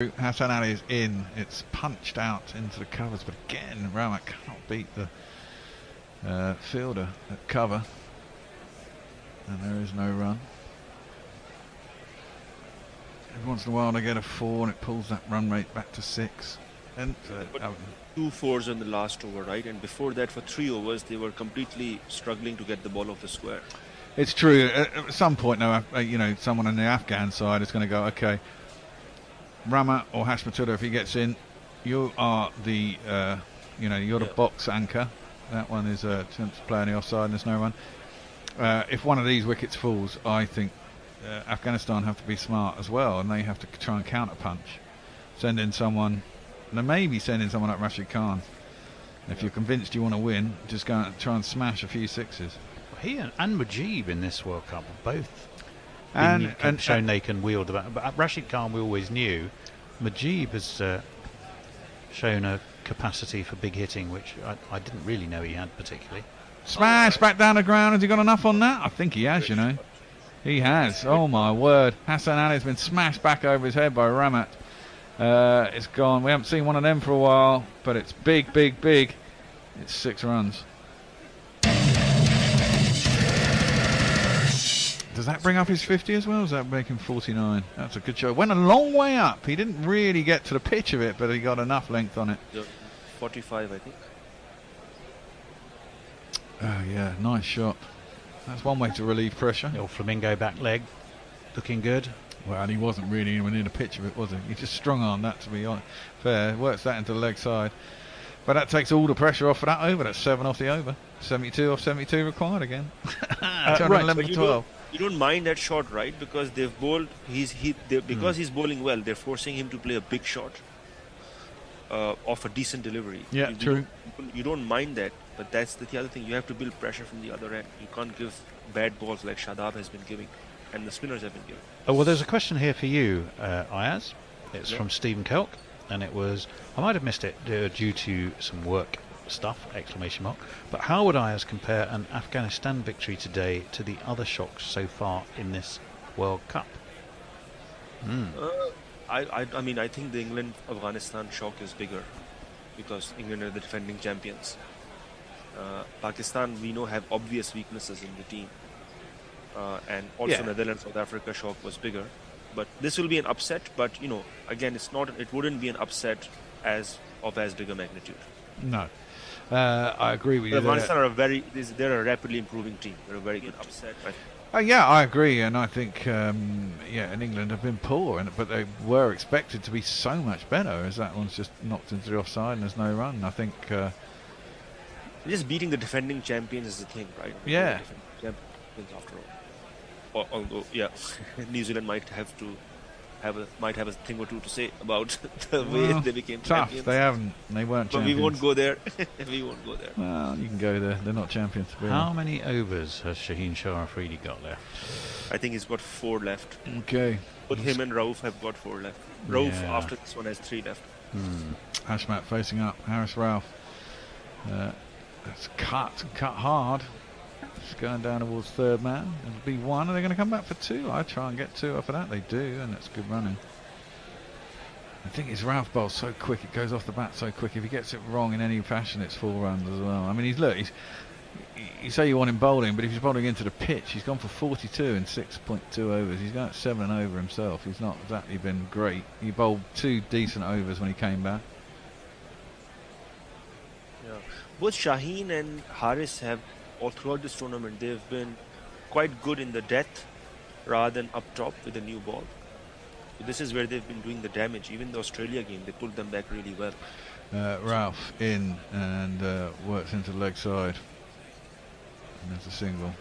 Hasan Ali is in. It's punched out into the covers, but again, Rahmat can't beat the fielder at cover, and there is no run. Every once in a while they get a 4 and it pulls that run rate back to 6. And 2 4s in the last over, right? And before that, for 3 overs, they were completely struggling to get the ball off the square. It's true. At some point, now, someone on the Afghan side is going to go, okay, Rahmat or Hashmatullah, if he gets in, you are the, you're the box anchor. That one is a chance to play on the offside and there's no run. If one of these wickets falls, I think Afghanistan have to be smart as well, and they have to try and counter punch. Send in someone, and maybe send in someone like Rashid Khan. If you're convinced you want to win, just go and try and smash a few sixes. He and Mujib in this World Cup have both and shown they can wield the bat. But Rashid Khan we always knew. Mujib has shown a capacity for big hitting, which I didn't really know he had particularly. Smash back down the ground. Has he got enough on that? I think he has, He has. Oh my word. Hasan Ali has been smashed back over his head by Rahmat. It's gone. We haven't seen one of them for a while, but it's big, big, big. It's 6 runs. Does that bring up his 50 as well? Or does that make him 49? That's a good shot. Went a long way up. He didn't really get to the pitch of it, but he got enough length on it. 45, I think. Oh yeah, nice shot. That's one way to relieve pressure. The old flamingo back leg, looking good. Well, and he wasn't really anywhere near the pitch of it, was he? He just strung on that, to be honest. Fair. Works that into the leg side. But that takes all the pressure off for that over. That's 7 off the over. 72 off 72 required again. 211 to 12. You don't mind that shot, right? Because they've bowled. He's bowling well. They're forcing him to play a big shot of a decent delivery. Yeah, true. You don't mind that, but that's the other thing. You have to build pressure from the other end. You can't give bad balls like Shadab has been giving, and the spinners have been giving. Oh well, there's a question here for you, Ayaz. It's from Stephen Kelk, and it was, I might have missed it due to some work stuff, ! But how would Ayaz compare an Afghanistan victory today to the other shocks so far in this World Cup? I mean, I think the England-Afghanistan shock is bigger because England are the defending champions. Pakistan, we know, have obvious weaknesses in the team. And also Netherlands-South Africa shock was bigger. But this will be an upset, but, again, it wouldn't be an upset as big a magnitude. No. I agree with you. Afghanistan they're a rapidly improving team. They're a very good upset. Yeah, I agree, and I think and England have been poor, but they were expected to be so much better. As that one's just knocked into the offside and there's no run. I think just beating the defending champions is the thing, right? Yeah. Champions after all. Although, New Zealand might have a thing or two to say about the way they became tough. champions. They haven't. They weren't champions. But we won't go there. We won't go there. Well, you can go there. They're not champions. How many overs has Shaheen, Shah, Afridi got left? I think he's got 4 left. Okay. Both him and Rauf have got 4 left. Rauf after this one has 3 left. Hashmat facing up. Harris Rauf. That's cut hard. It's going down towards third man. It'll be 1. Are they going to come back for 2? I try and get 2 off of that. They do, and that's good running. I think his Rauf bowl's so quick. It goes off the bat so quick. If he gets it wrong in any fashion, it's 4 runs as well. I mean, you say you want him bowling, but if he's bowling into the pitch, he's gone for 42 in 6.2 overs. He's got 7 over himself. He's not exactly been great. He bowled 2 decent overs when he came back. Yeah. Both Shaheen and Harris have, all throughout this tournament, they've been quite good in the death rather than up top with a new ball. So this is where they've been doing the damage. Even the Australia game, they pulled them back really well. Rauf in and works into the leg side. And there's a single.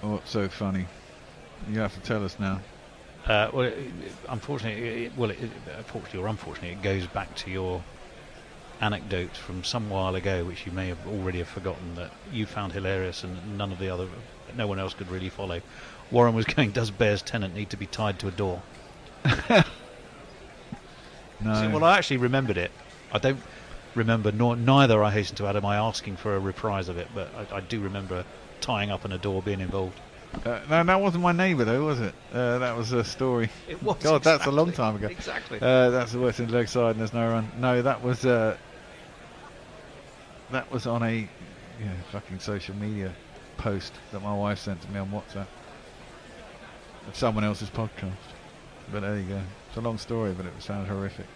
Oh, it's so funny. You have to tell us now. Unfortunately or unfortunately, it goes back to your anecdote from some while ago, which you may have already forgotten, that you found hilarious and no one else could really follow. Warren was going, does Bear's tenant need to be tied to a door? No. See, well, I actually remembered it. I don't remember, neither, I hasten to add, am I asking for a reprise of it, but I do remember tying up and a door being involved. No, that wasn't my neighbour though, was it? That was a story. It was. God, that's a long time ago. Exactly. That's the worst in the leg side, and there's no run. No, that was on a fucking social media post that my wife sent to me on WhatsApp of someone else's podcast. But there you go. It's a long story, but it sounds horrific.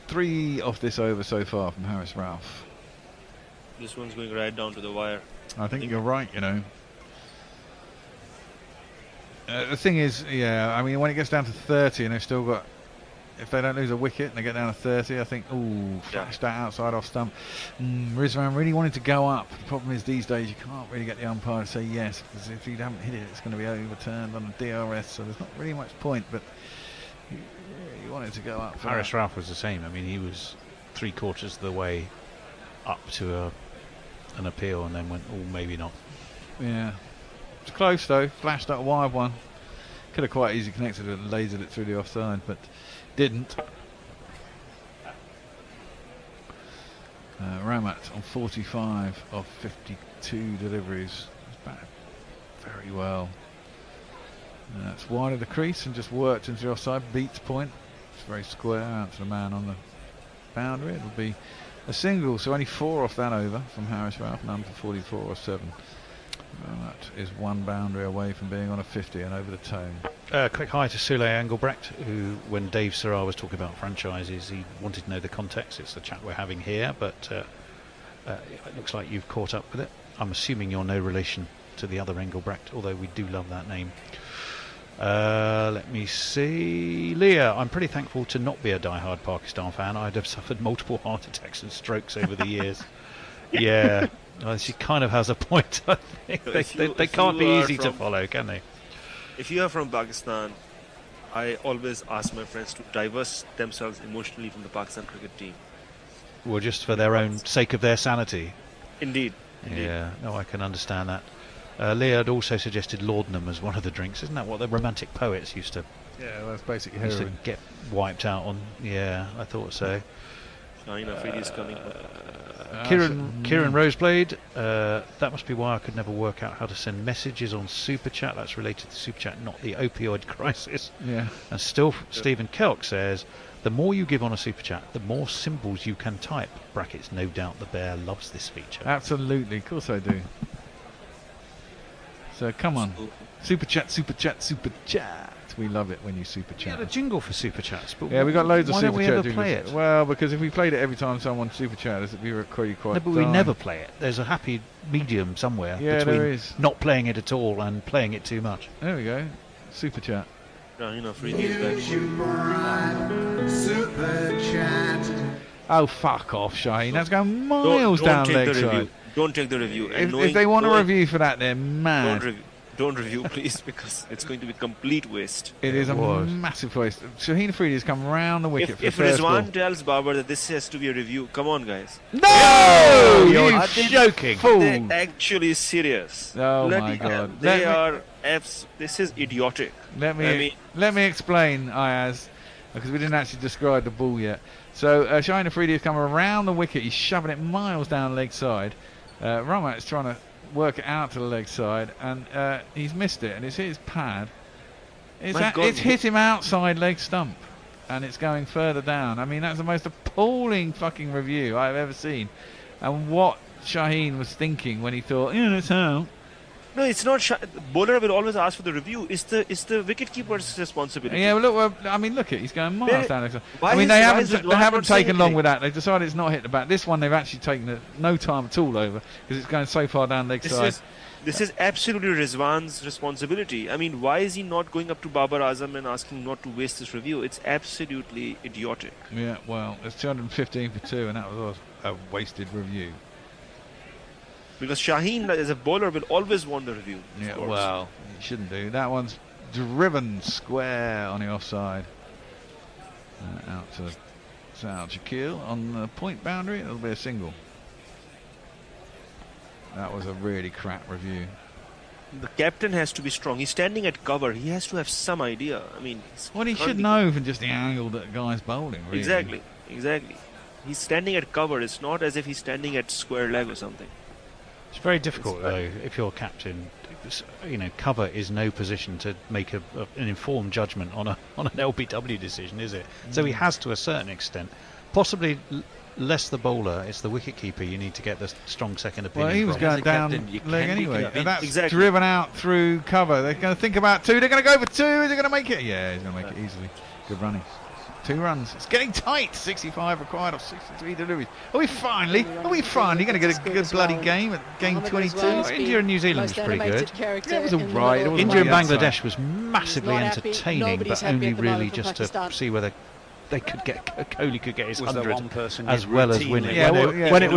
3 off this over so far from Harris Rauf. This one's going right down to the wire. I think you're right, the thing is, I mean, when it gets down to 30 and they've still got, if they don't lose a wicket and they get down to 30, I think, flashed that outside off stump. Rizwan really wanted to go up. The problem is these days you can't really get the umpire to say yes, because if you haven't hit it, it's going to be overturned on a DRS, so there's not really much point, but he wanted to go up. Harris Rauf was the same. I mean, he was 3/4 of the way up to an appeal and then went, maybe not. Yeah. It's close though, flashed that wide one. Could have quite easily connected it and lasered it through the offside, but didn't. Rahmat on 45 of 52 deliveries. He's batted very well. That's wide of the crease and just worked into the offside, beats point. It's very square out to the man on the boundary. It'll be a single, so only 4 off that over from Harris Rauf, none for 44 or 7. That is 1 boundary away from being on a 50 and over the tone. Quick hi to Sule Engelbrecht, who, when Dave Sirrar was talking about franchises, he wanted to know the context. It's the chat we're having here, but it looks like you've caught up with it. I'm assuming you're no relation to the other Engelbrecht, although we do love that name. Let me see. Leah, I'm pretty thankful to not be a die-hard Pakistan fan. I'd have suffered multiple heart attacks and strokes over the years. Yeah, she kind of has a point. I think they can't be easy to follow, can they? If you are from Pakistan, I always ask my friends to divest themselves emotionally from the Pakistan cricket team. Well, just for their own sake of their sanity. Indeed. Yeah, no, I can understand that. Leah had also suggested laudanum as one of the drinks. Isn't that what the romantic poets used to? Yeah, that's basically used heroin. to get wiped out on. Yeah, I thought so. Shaheen Afridi is coming. Kieran Roseblade, that must be why I could never work out how to send messages on Super Chat. That's related to Super Chat, not the opioid crisis. Yeah. And still, Stephen Kelk says, the more you give on a Super Chat, the more symbols you can type. Brackets, no doubt the bear loves this feature. Absolutely, of course I do. So come on, Super Chat, Super Chat, Super Chat. We love it when you Super Chat. We had a jingle for Super Chats, but yeah, we got loads of why Super don't we Chat ever jingles. play it? Well, because if we played it every time someone Super Chat, it'd be quite. No, but we never play it. There's a happy medium somewhere between not playing it at all and playing it too much. There we go, Super Chat. Shaheen Afridi is back. Super Chat. Oh, fuck off, Shaheen. That's going miles down leg side. Don't take the review. If they want a review for that, they're mad. Don't review, please, because it's going to be complete waste. It is a massive waste. Shaheen Afridi has come round the wicket. If Rizwan tells Babar that this has to be a review, come on, guys. No! You're joking. Fool. They're actually serious. Oh, my God. This is idiotic. Let me explain, Ayaz, because we didn't actually describe the ball yet. So Shaheen Afridi has come around the wicket. He's shoving it miles down leg side. Rahmat is trying to work it out to the leg side, and he's missed it, and it's hit his pad. It's hit him outside leg stump, and it's going further down. I mean, that's the most appalling fucking review I've ever seen. And what Shaheen was thinking when he thought, it's out. No, it's not. Bowler will always ask for the review. It's the wicketkeeper's responsibility. Yeah, well, look, he's going miles down. They haven't taken long with that. They've decided it's not hit the bat. This one they've actually taken no time at all over because it's going so far down leg side. This is absolutely Rizwan's responsibility. I mean, why is he not going up to Babar Azam and asking not to waste this review? It's absolutely idiotic. Yeah, well, it's 215 for 2, and that was a wasted review. Because Shaheen, as a bowler, will always want the review. Yeah, well, he shouldn't do. That one's driven square on the offside. Out to Saud Shakeel on the point boundary. It'll be a single. That was a really crap review. The captain has to be strong. He's standing at cover. He has to have some idea. I mean, he should know from just the angle that the guy's bowling. Really. Exactly. He's standing at cover. It's not as if he's standing at square leg or something. It's very difficult though if you're captain. Cover is no position to make an informed judgment on an LBW decision, is it? So he has to a certain extent, possibly less the bowler. It's the wicket keeper you need to get the strong second opinion. Well, he was from. going down leg anyway, and that's driven out through cover. They're going to think about 2. They're going to go for 2. They're going to make it. Yeah, he's going to make it easily. Good running. 2 runs. It's getting tight. 65 required off 63 deliveries. Are we finally going to get a good bloody game at game 22? India and New Zealand was pretty good. Yeah, it was all right. India and Bangladesh was massively entertaining, but only really just to see whether they could get Kohli could get his 100 as well as winning. Yeah, when it was